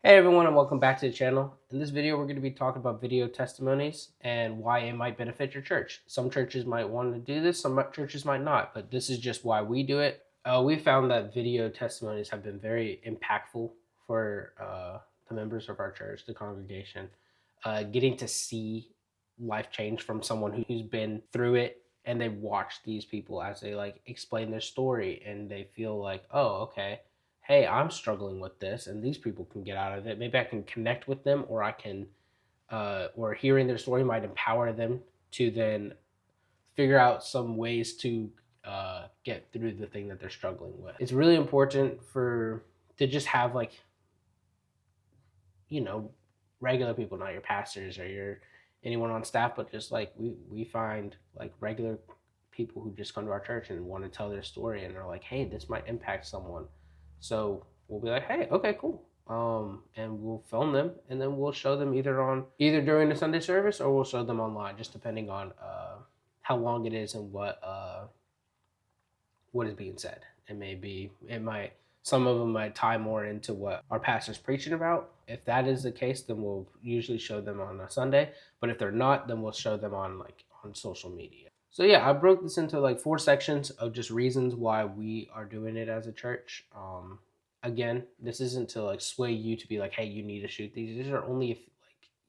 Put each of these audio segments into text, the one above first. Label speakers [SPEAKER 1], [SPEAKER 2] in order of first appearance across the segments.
[SPEAKER 1] Hey everyone, and welcome back to the channel. In this video, we're going to be talking about video testimonies and why it might benefit your church. Some churches might want to do this, some churches might not, but this is just why we do it. We found that video testimonies have been very impactful for the members of our church, the congregation, getting to see life change from someone who's been through it, and they watch these people as they explain their story, and they feel like, oh, okay, hey, I'm struggling with this, and these people can get out of it. Maybe I can connect with them, or I can, or hearing their story might empower them to then figure out some ways to get through the thing that they're struggling with. It's really important to just have you know regular people, not your pastors or your anyone on staff, but just we find regular people who just come to our church and want to tell their story, and they're like, hey, this might impact someone. So we'll be like, hey, okay, cool. And we'll film them, and then we'll show them either during the Sunday service, or we'll show them online, just depending on how long it is and what is being said. It might, some of them might tie more into what our pastor's preaching about. If that is the case, then we'll usually show them on a Sunday. But if they're not, then we'll show them on social media. So yeah, I broke this into 4 sections of just reasons why we are doing it as a church. Again, this isn't to sway you to be like, hey, you need to shoot these. These are only if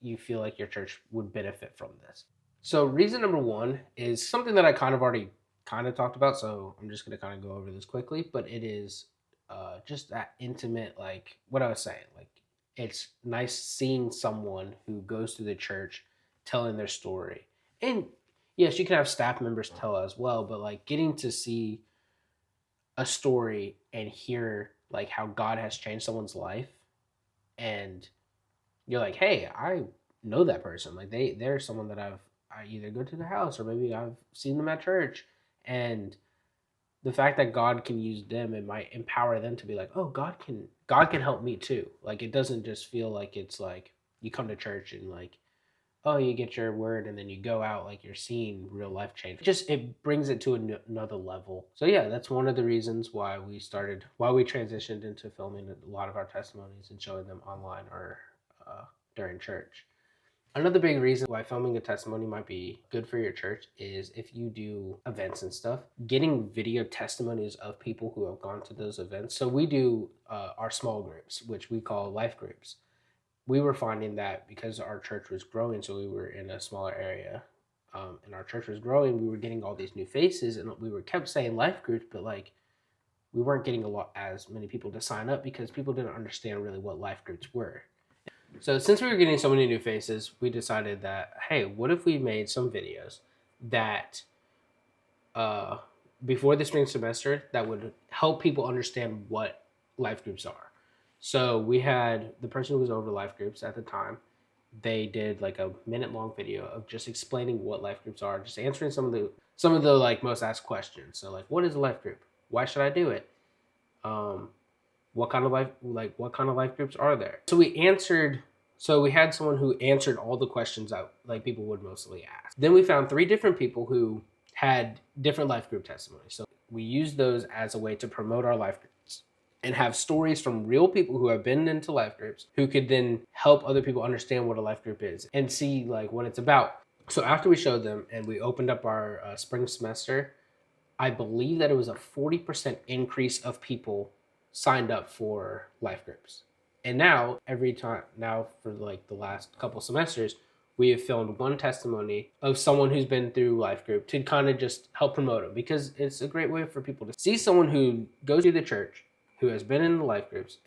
[SPEAKER 1] you feel like your church would benefit from this. So reason number 1 is something that I already talked about, so I'm just going to kind of go over this quickly, but it is just that intimate, like what I was saying, it's nice seeing someone who goes through the church telling their story. And yes, you can have staff members tell as well, but getting to see a story and hear how God has changed someone's life, and you're like, hey, I know that person. They're someone that I either go to the house, or maybe I've seen them at church, and the fact that God can use them, it might empower them to be like, oh, God can help me too. It doesn't just feel like it's like you come to church and oh, you get your word and then you go out, you're seeing real life change. It brings it to another level. So yeah, that's one of the reasons why we transitioned into filming a lot of our testimonies and showing them online or during church. Another big reason why filming a testimony might be good for your church is if you do events and stuff, getting video testimonies of people who have gone to those events. So we do our small groups, which we call life groups. We were finding that because our church was growing, so we were in a smaller area, and our church was growing, we were getting all these new faces, and we were kept saying life groups, but we weren't getting as many people to sign up because people didn't understand really what life groups were. So since we were getting so many new faces, we decided that, hey, what if we made some videos that before the spring semester that would help people understand what life groups are. So we had the person who was over life groups at the time. They did a minute-long video of just explaining what life groups are, just answering some of the most asked questions. So what is a life group? Why should I do it? What kind of life groups are there? So we had someone who answered all the questions that people would mostly ask. Then we found 3 different people who had different life group testimonies. So we used those as a way to promote our life groups and have stories from real people who have been into life groups who could then help other people understand what a life group is and see what it's about. So after we showed them and we opened up our spring semester, I believe that it was a 40% increase of people signed up for life groups. And now for the last couple semesters, we have filmed one testimony of someone who's been through life group to kind of just help promote them, because it's a great way for people to see someone who goes to the church, who has been in the life groups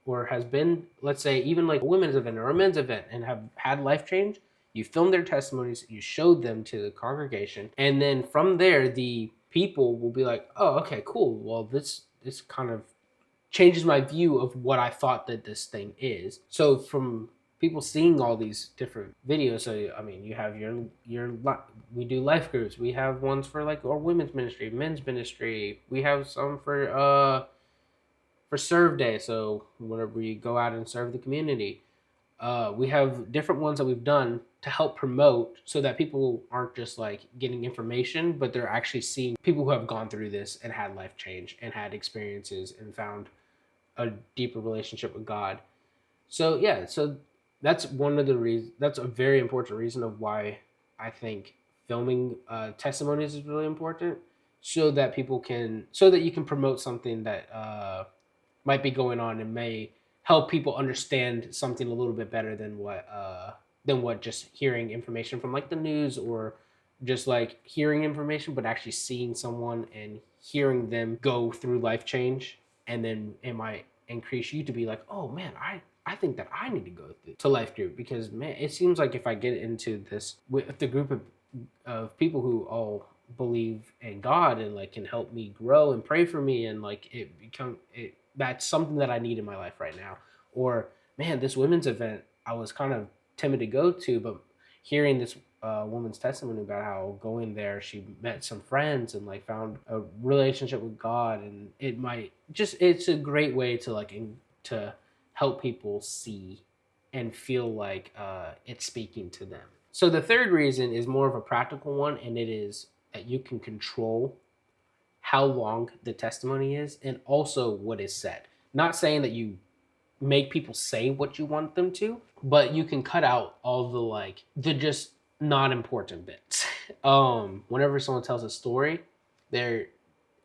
[SPEAKER 1] or has been, let's say, even a women's event or a men's event and have had life change. You filmed their testimonies, you showed them to the congregation, and then from there, the people will be like, oh, okay, cool. Well, this kind of changes my view of what I thought that this thing is. So from people seeing all these different videos, so I mean, you have we do life groups. We have ones for our women's ministry, men's ministry. We have some for Serve Day. So whenever we go out and serve the community, we have different ones that we've done to help promote, so that people aren't just getting information, but they're actually seeing people who have gone through this and had life change and had experiences and found a deeper relationship with God. So yeah, so that's one of the reasons. That's a very important reason of why I think filming testimonies is really important, so that so that you can promote something that might be going on and may help people understand something a little bit better than what just hearing information from like the news, or just like hearing information, but actually seeing someone and hearing them go through life change. And then it might increase you to be like, oh man, I think that I need to go to life group, because man, it seems like if I get into this with the group of people who all believe in God and like can help me grow and pray for me, and like it that's something that I need in my life right now. Or man, this women's event I was kind of timid to go to, but hearing this woman's testimony about how going there she met some friends and like found a relationship with God, and it's a great way to to help people see and feel like it's speaking to them. So the third reason is more of a practical one, and it is that you can control how long the testimony is and also what is said. Not saying that you make people say what you want them to, but you can cut out all the just not important bits. Whenever someone tells a story, there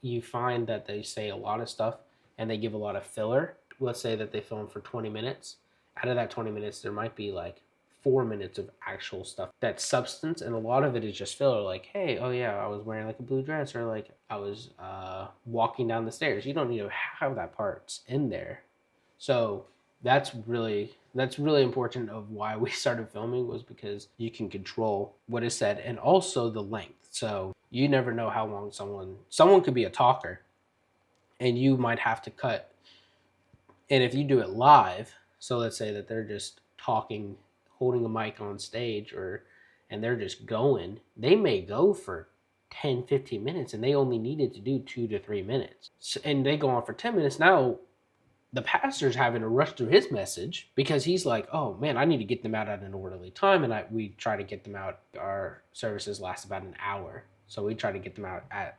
[SPEAKER 1] you find that they say a lot of stuff and they give a lot of filler. Let's say that they film for 20 minutes. Out of that 20 minutes, there might be like 4 minutes of actual stuff that's substance, and a lot of it is just filler. Like, hey, oh yeah, I was wearing like a blue dress, or like I was walking down the stairs. You don't need to have that parts in there. So that's really important of why we started filming, was because you can control what is said and also the length. So you never know how long someone could be a talker, and you might have to cut. And if you do it live, so let's say that they're just talking, holding a mic on stage, or and they're just going, they may go for 10, 15 minutes, and they only needed to do 2 to 3 minutes. So, and they go on for 10 minutes. Now the pastor's having to rush through his message because he's like, oh man, I need to get them out at an orderly time. And we try to get them out. Our services last about an hour. So we try to get them out at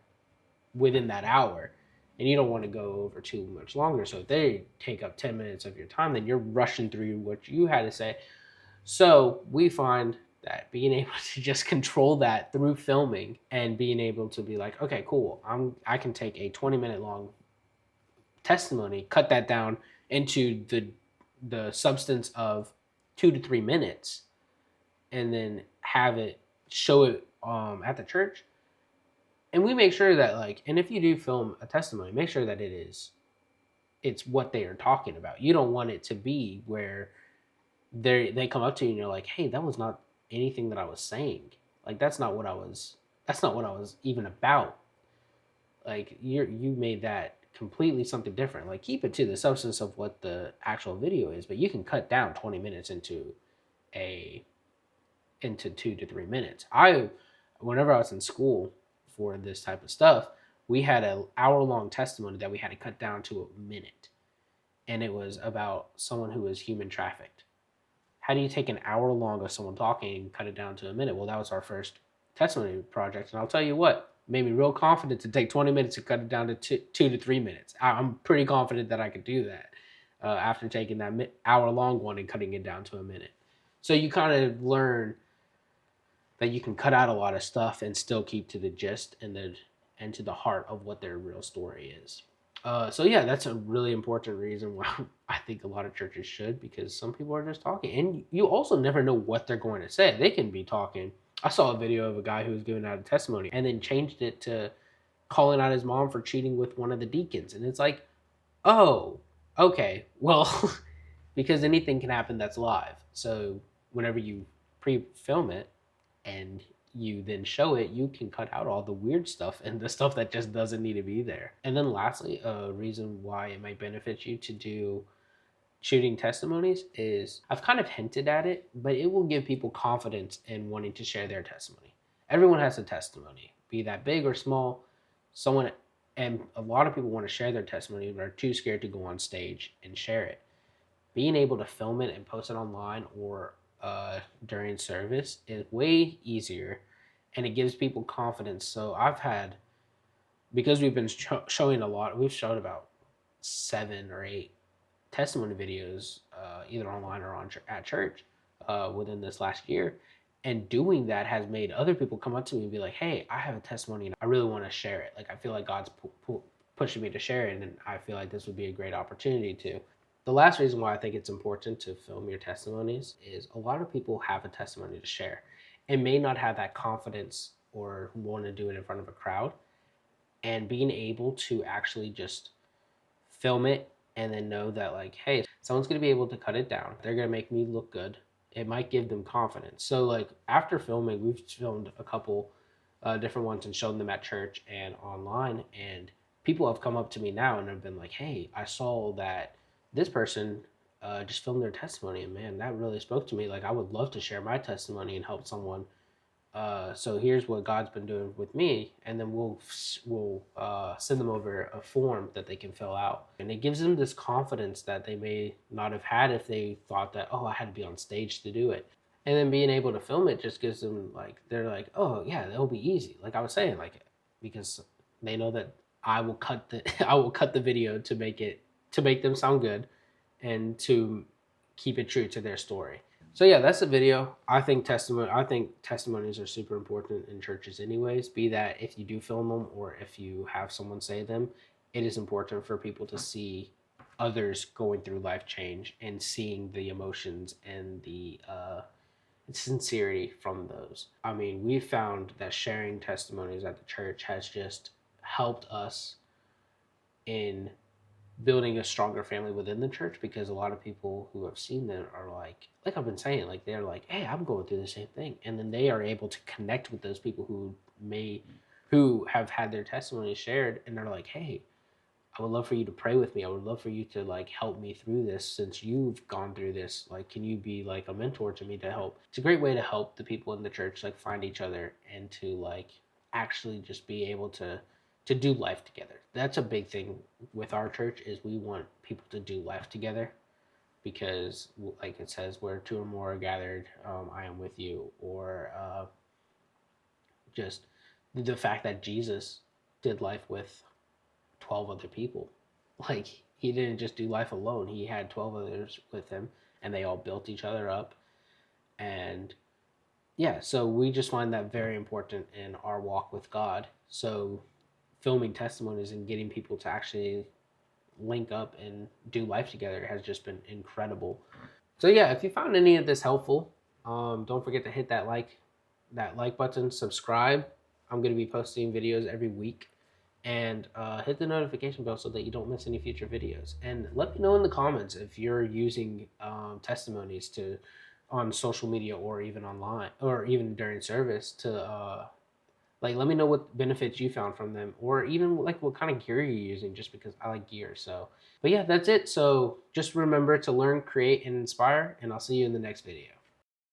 [SPEAKER 1] within that hour. And you don't want to go over too much longer. So if they take up 10 minutes of your time, then you're rushing through what you had to say. So we find that being able to just control that through filming and being able to be like, okay, cool, I can take a 20-minute long testimony, cut that down into the substance of 2 to 3 minutes, and then have it show it at the church. And we make sure that and if you do film a testimony, make sure that it's what they are talking about. You don't want it to be where they come up to you and you're like, hey, that was not anything that I was saying. Like that's not what I was even about. Like you made that completely something different. Like keep it to the substance of what the actual video is, but you can cut down 20 minutes a into 2 to 3 minutes. Whenever I was in school for this type of stuff, we had an hour-long testimony that we had to cut down to a minute, and it was about someone who was human trafficked. How do you take an hour long of someone talking and cut it down to a minute? Well, that was our first testimony project, and I'll tell you what, made me real confident to take 20 minutes and cut it down to 2 to 3 minutes. I'm pretty confident that I could do that after taking that hour-long one and cutting it down to a minute. So you kind of learn that you can cut out a lot of stuff and still keep to the gist and to the heart of what their real story is. So yeah, that's a really important reason why I think a lot of churches should, because some people are just talking, and you also never know what they're going to say. They can be talking. I saw a video of a guy who was giving out a testimony and then changed it to calling out his mom for cheating with one of the deacons, and it's like, oh, okay, well, because anything can happen that's live. So whenever you pre-film it and you then show it, you can cut out all the weird stuff and the stuff that just doesn't need to be there. And then lastly, a reason why it might benefit you to do shooting testimonies is, I've kind of hinted at it, but it will give people confidence in wanting to share their testimony. Everyone has a testimony, be that big or small. And a lot of people want to share their testimony but are too scared to go on stage and share it. Being able to film it and post it online or during service is way easier, and it gives people confidence. So because we've been showing a lot, we've showed about 7 or 8 testimony videos, either online or at church, within this last year. And doing that has made other people come up to me and be like, "Hey, I have a testimony and I really want to share it. Like, I feel like God's pushing me to share it, and I feel like this would be a great opportunity to." The last reason why I think it's important to film your testimonies is a lot of people have a testimony to share and may not have that confidence or want to do it in front of a crowd. And being able to actually just film it and then know that, like, hey, someone's going to be able to cut it down, they're going to make me look good, it might give them confidence. So like after filming, we've filmed a couple different ones and shown them at church and online, and people have come up to me now and have been like, hey, I saw that this person just filmed their testimony, and man, that really spoke to me. Like, I would love to share my testimony and help someone. So here's what God's been doing with me, and then we'll send them over a form that they can fill out, and it gives them this confidence that they may not have had if they thought that, oh, I had to be on stage to do it. And then being able to film it just gives them, like, they're like, oh yeah, that'll be easy. Like I was saying, like, because they know that I will cut the I will cut the video to make them sound good and to keep it true to their story. So yeah, that's the video. I think testimonies are super important in churches anyways, be that if you do film them or if you have someone say them. It is important for people to see others going through life change and seeing the emotions and the sincerity from those. I mean, we found that sharing testimonies at the church has just helped us in building a stronger family within the church, because a lot of people who have seen them are like I've been saying, like, they're like, hey, I'm going through the same thing, and then they are able to connect with those people who have had their testimony shared, and they're like, hey, I would love for you to pray with me. I would love for you to like help me through this since you've gone through this. Like, can you be like a mentor to me to help? It's a great way to help the people in the church like find each other and to like actually just be able to do life together. That's a big thing with our church, is we want people to do life together, because like it says, where two or more are gathered, I am with you. Or just the fact that Jesus did life with 12 other people. Like, he didn't just do life alone. He had 12 others with him, and they all built each other up. And yeah, so we just find that very important in our walk with God. So filming testimonies and getting people to actually link up and do life together has just been incredible. So yeah, if you found any of this helpful, don't forget to hit that like button, subscribe. I'm going to be posting videos every week, and hit the notification bell so that you don't miss any future videos. And let me know in the comments if you're using testimonies to on social media or even online or even during service to like, let me know what benefits you found from them, or even like what kind of gear you're using, just because I like gear. So, but yeah, that's it. So just remember to learn, create, and inspire, and I'll see you in the next video.